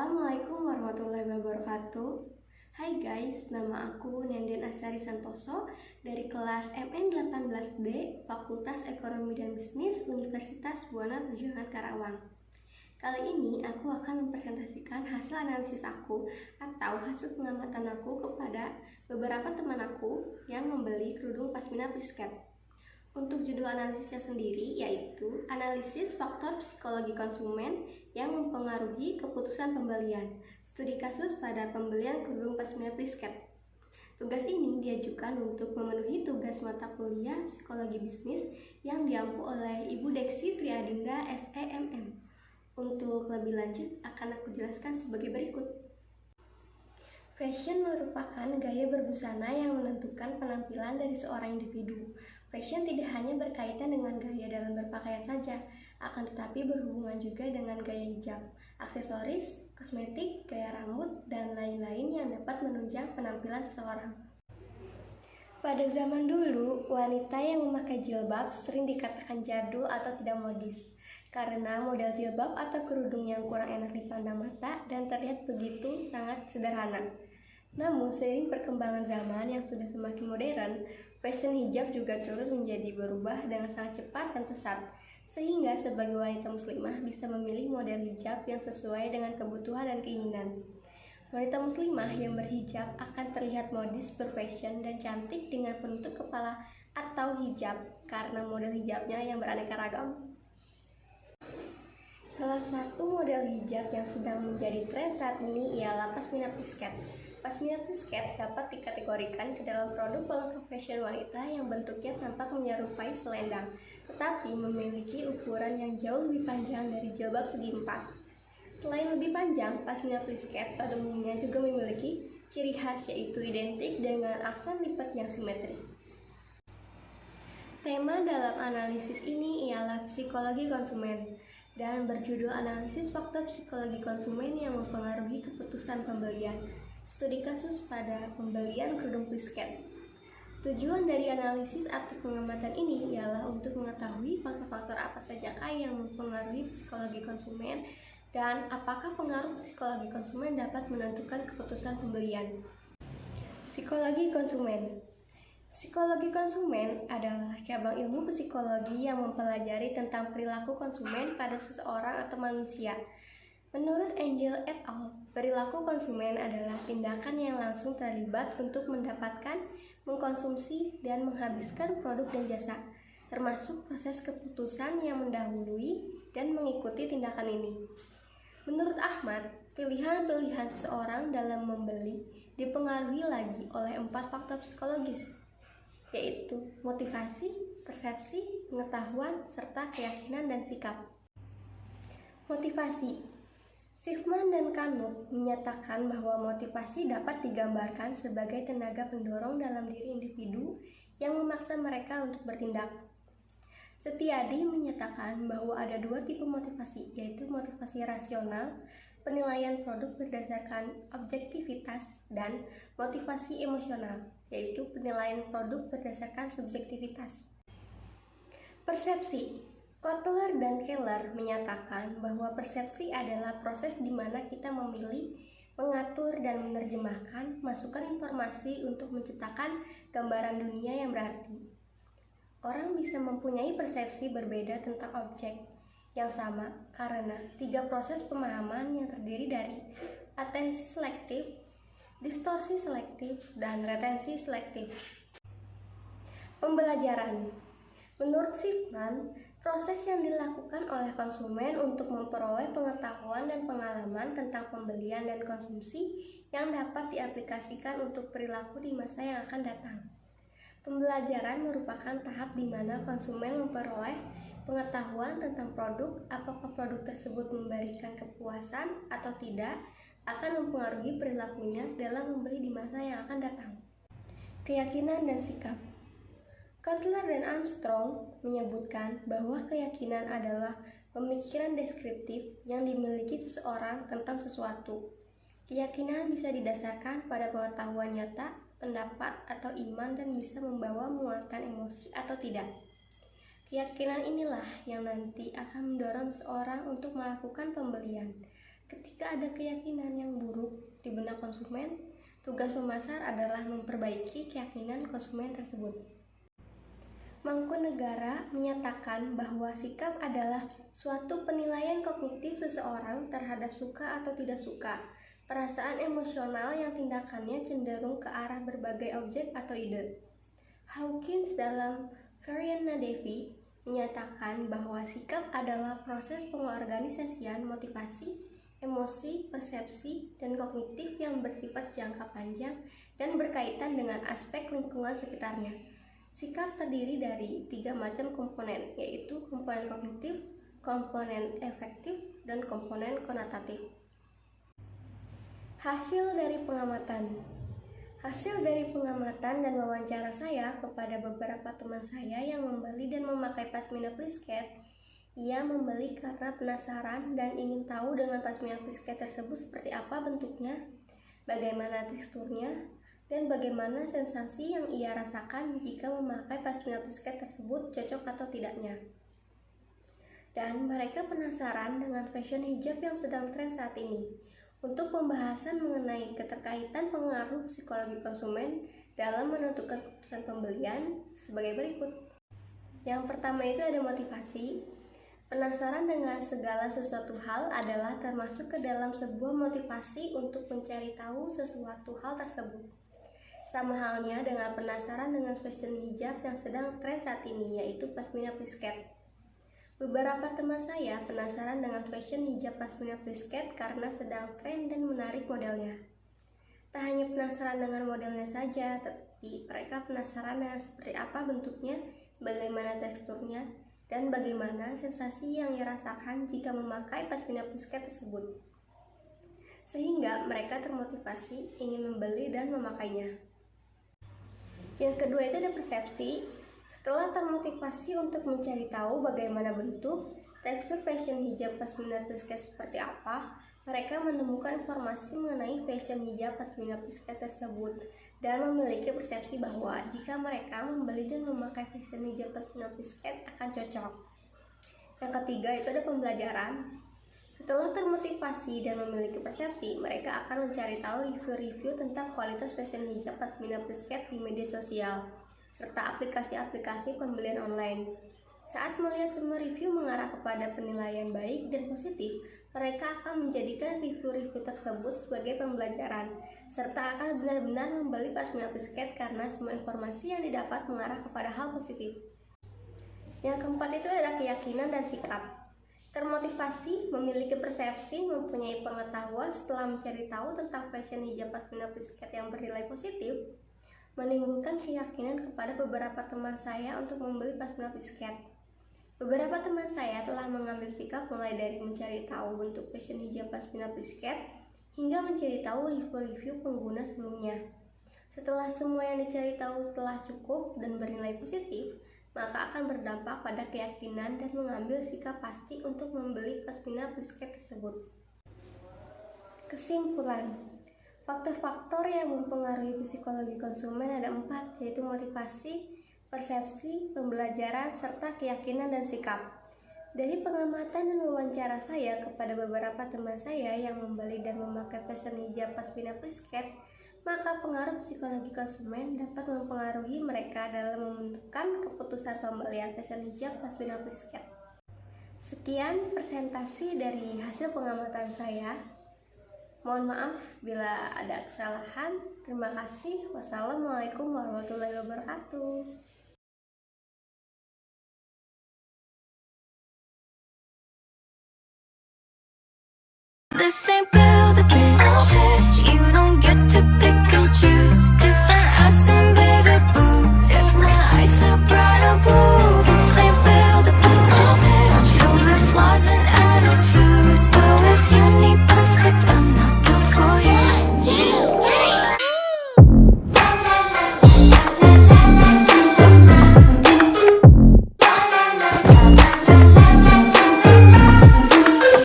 Assalamualaikum warahmatullahi wabarakatuh. Hai guys, nama aku Nenden Asari Santoso dari kelas MN18D Fakultas Ekonomi dan Bisnis Universitas Buana Perjuangan Karawang. Kali ini aku akan mempresentasikan hasil analisis aku atau hasil pengamatan aku kepada beberapa teman aku yang membeli kerudung Pasmina Plisket. Untuk judul analisisnya sendiri yaitu analisis faktor psikologi konsumen yang mempengaruhi keputusan pembelian. Studi kasus pada pembelian kerudung Pasmina Plisket. Tugas ini diajukan untuk memenuhi tugas mata kuliah psikologi bisnis yang diampu oleh Ibu Deksi Triadinda SEMM. Untuk lebih lanjut akan aku jelaskan sebagai berikut. Fashion merupakan gaya berbusana yang menentukan penampilan dari seorang individu. Fashion tidak hanya berkaitan dengan gaya dalam berpakaian saja, akan tetapi berhubungan juga dengan gaya hijab, aksesoris, kosmetik, gaya rambut, dan lain-lain yang dapat menunjang penampilan seseorang. Pada zaman dulu, wanita yang memakai jilbab sering dikatakan jadul atau tidak modis, karena model jilbab atau kerudung yang kurang enak dipandang mata dan terlihat begitu sangat sederhana. Namun, seiring perkembangan zaman yang sudah semakin modern, fashion hijab juga terus menjadi berubah dengan sangat cepat dan pesat, sehingga sebagai wanita muslimah bisa memilih model hijab yang sesuai dengan kebutuhan dan keinginan. Wanita muslimah yang berhijab akan terlihat modis, berfashion, dan cantik dengan penutup kepala atau hijab karena model hijabnya yang beraneka ragam. Salah satu model hijab yang sedang menjadi tren saat ini ialah Pasmina Plisket. Pasmina Plisket dapat dikategorikan ke dalam produk pelengkap fashion wanita yang bentuknya tampak menyerupai selendang, tetapi memiliki ukuran yang jauh lebih panjang dari jilbab segi 4. Selain lebih panjang, Pasmina Plisket pada umumnya juga memiliki ciri khas yaitu identik dengan aksen lipat yang simetris. Tema dalam analisis ini ialah psikologi konsumen dan berjudul analisis faktor psikologi konsumen yang mempengaruhi keputusan pembelian. Studi kasus pada pembelian kerudung Plisket. Tujuan dari analisis atau pengamatan ini ialah untuk mengetahui faktor-faktor apa sajakah yang mempengaruhi psikologi konsumen dan apakah pengaruh psikologi konsumen dapat menentukan keputusan pembelian. Psikologi konsumen. Psikologi konsumen adalah cabang ilmu psikologi yang mempelajari tentang perilaku konsumen pada seseorang atau manusia. Menurut Angel et al., perilaku konsumen adalah tindakan yang langsung terlibat untuk mendapatkan, mengkonsumsi, dan menghabiskan produk dan jasa, termasuk proses keputusan yang mendahului dan mengikuti tindakan ini. Menurut Ahmad, pilihan-pilihan seseorang dalam membeli dipengaruhi lagi oleh 4 faktor psikologis, yaitu motivasi, persepsi, pengetahuan, serta keyakinan dan sikap. Motivasi. Schiffman dan Knuth menyatakan bahwa motivasi dapat digambarkan sebagai tenaga pendorong dalam diri individu yang memaksa mereka untuk bertindak. Setiadi menyatakan bahwa ada 2 tipe motivasi, yaitu motivasi rasional, penilaian produk berdasarkan objektivitas, dan motivasi emosional, yaitu penilaian produk berdasarkan subjektivitas. Persepsi. Kotler dan Keller menyatakan bahwa persepsi adalah proses di mana kita memilih, mengatur, dan menerjemahkan masukan informasi untuk menciptakan gambaran dunia yang berarti. Orang bisa mempunyai persepsi berbeda tentang objek yang sama karena 3 proses pemahaman yang terdiri dari atensi selektif, distorsi selektif, dan retensi selektif. Pembelajaran. Menurut Schiffman, proses yang dilakukan oleh konsumen untuk memperoleh pengetahuan dan pengalaman tentang pembelian dan konsumsi yang dapat diaplikasikan untuk perilaku di masa yang akan datang. Pembelajaran merupakan tahap di mana konsumen memperoleh pengetahuan tentang produk, apakah produk tersebut memberikan kepuasan atau tidak, akan mempengaruhi perilakunya dalam membeli di masa yang akan datang. Keyakinan dan sikap. Kotler dan Armstrong menyebutkan bahwa keyakinan adalah pemikiran deskriptif yang dimiliki seseorang tentang sesuatu. Keyakinan bisa didasarkan pada pengetahuan nyata, pendapat, atau iman dan bisa membawa muatan emosi atau tidak. Keyakinan inilah yang nanti akan mendorong seseorang untuk melakukan pembelian. Ketika ada keyakinan yang buruk di benak konsumen, tugas pemasar adalah memperbaiki keyakinan konsumen tersebut. Mangkunegara menyatakan bahwa sikap adalah suatu penilaian kognitif seseorang terhadap suka atau tidak suka, perasaan emosional yang tindakannya cenderung ke arah berbagai objek atau ide. Hawkins dalam Variana Devi menyatakan bahwa sikap adalah proses pengorganisasian motivasi, emosi, persepsi, dan kognitif yang bersifat jangka panjang dan berkaitan dengan aspek lingkungan sekitarnya. Sikap terdiri dari 3 macam komponen, yaitu komponen kognitif, komponen efektif, dan komponen konotatif. Hasil dari pengamatan dan wawancara saya kepada beberapa teman saya yang membeli dan memakai pasmina Plisket, ia membeli karena penasaran dan ingin tahu dengan pasmina Plisket tersebut seperti apa bentuknya, bagaimana teksturnya, dan bagaimana sensasi yang ia rasakan jika memakai pasmina Plisket tersebut cocok atau tidaknya. Dan mereka penasaran dengan fashion hijab yang sedang tren saat ini. Untuk pembahasan mengenai keterkaitan pengaruh psikologi konsumen dalam menentukan keputusan pembelian sebagai berikut. Yang pertama itu ada motivasi. Penasaran dengan segala sesuatu hal adalah termasuk ke dalam sebuah motivasi untuk mencari tahu sesuatu hal tersebut. Sama halnya dengan penasaran dengan fashion hijab yang sedang tren saat ini, yaitu pasmina Plisket. Beberapa teman saya penasaran dengan fashion hijab pasmina Plisket karena sedang tren dan menarik modelnya. Tak hanya penasaran dengan modelnya saja, tapi mereka penasaran dengan seperti apa bentuknya, bagaimana teksturnya, dan bagaimana sensasi yang dirasakan jika memakai pasmina Plisket tersebut. Sehingga mereka termotivasi ingin membeli dan memakainya. Yang kedua itu ada persepsi. Setelah termotivasi untuk mencari tahu bagaimana bentuk, tekstur fashion hijab pasmina Plisket seperti apa, mereka menemukan informasi mengenai fashion hijab pasmina Plisket tersebut dan memiliki persepsi bahwa jika mereka membeli dan memakai fashion hijab pasmina Plisket akan cocok. Yang ketiga itu ada pembelajaran. Setelah termotivasi dan memiliki persepsi, mereka akan mencari tahu review-review tentang kualitas fashion hijab pasmina Plisket di media sosial, serta aplikasi-aplikasi pembelian online. Saat melihat semua review mengarah kepada penilaian baik dan positif, mereka akan menjadikan review-review tersebut sebagai pembelajaran, serta akan benar-benar membeli pasmina Plisket karena semua informasi yang didapat mengarah kepada hal positif. Yang keempat itu adalah keyakinan dan sikap. Termotivasi, memiliki persepsi, mempunyai pengetahuan setelah mencari tahu tentang fashion hijab pasmina Plisket yang bernilai positif, menimbulkan keyakinan kepada beberapa teman saya untuk membeli pasmina Plisket. Beberapa teman saya telah mengambil sikap mulai dari mencari tahu bentuk fashion hijab pasmina Plisket hingga mencari tahu review-review pengguna sebelumnya. Setelah semua yang dicari tahu telah cukup dan bernilai positif, maka akan berdampak pada keyakinan dan mengambil sikap pasti untuk membeli pasmina Plisket tersebut. Kesimpulan, faktor-faktor yang mempengaruhi psikologi konsumen ada 4, yaitu motivasi, persepsi, pembelajaran, serta keyakinan dan sikap. Dari pengamatan dan wawancara saya kepada beberapa teman saya yang membeli dan memakai fashion hijab pasmina Plisket, maka pengaruh psikologi konsumen dapat mempengaruhi mereka dalam menentukan keputusan pembelian fashion hijab pasmina Plisket. Sekian presentasi dari hasil pengamatan saya. Mohon maaf bila ada kesalahan. Terima kasih. Wassalamualaikum warahmatullahi wabarakatuh. This ain't bad.